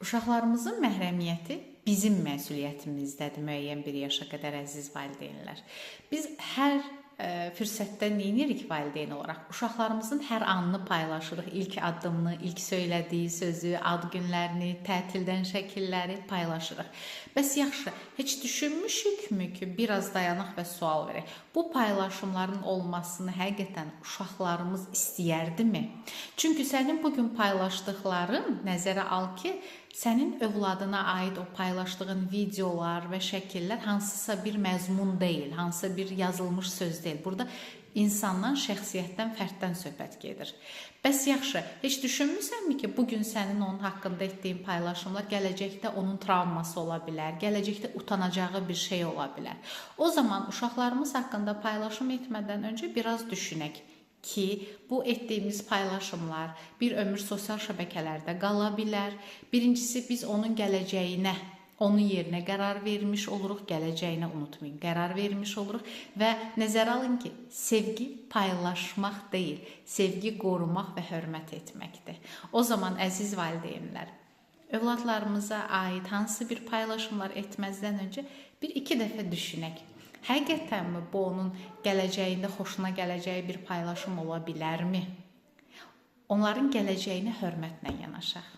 Uşaqlarımızın məhrəmiyyəti bizim məsuliyyətimizdədir müəyyən bir yaşa qədər əziz valideynlər. Biz hər fürsətdə nə edirik valideyn olaraq? Uşaqlarımızın hər anını paylaşırıq. İlk addımını, ilk söylədiyi sözü, ad günlərini, tətildən şəkilləri paylaşırıq. Bəs yaxşı, heç düşünmüşükmü ki, biraz dayanaq və sual verək. Bu paylaşımların olmasını həqiqətən uşaqlarımız istəyərdimi? Çünki sənin bugün paylaşdıqların nəzərə al ki, sənin övladına aid o paylaşdığın videolar və şəkillər hansısa bir məzmun deyil, hansısa bir yazılmış söz deyil. Burada insandan, şəxsiyyətdən, fərddən söhbət gedir. Bəs yaxşı, heç düşünmüsənmi ki, bugün sənin onun haqqında etdiyin paylaşımlar gələcəkdə onun travması ola bilər, gələcəkdə utanacağı bir şey ola bilər. O zaman uşaqlarımız haqqında paylaşım etmədən öncə biraz düşünək ki, bu etdiyimiz paylaşımlar bir ömür sosial şəbəkələrdə qala bilər. Birincisi, biz onun gələcəyinə, onun yerinə qərar vermiş oluruq, gələcəyinə unutmayın, qərar vermiş oluruq və nəzərə alın ki, sevgi paylaşmaq deyil, sevgi qorumaq və hörmət etməkdir. O zaman, əziz valideynlər, övladlarımıza aid hansı bir paylaşımlar etməzdən öncə bir-iki dəfə düşünək. Həqiqətənmi bu onun gələcəyində xoşuna gələcəyi bir paylaşım ola bilərmi? Onların gələcəyinə hörmətlə yanaşaq.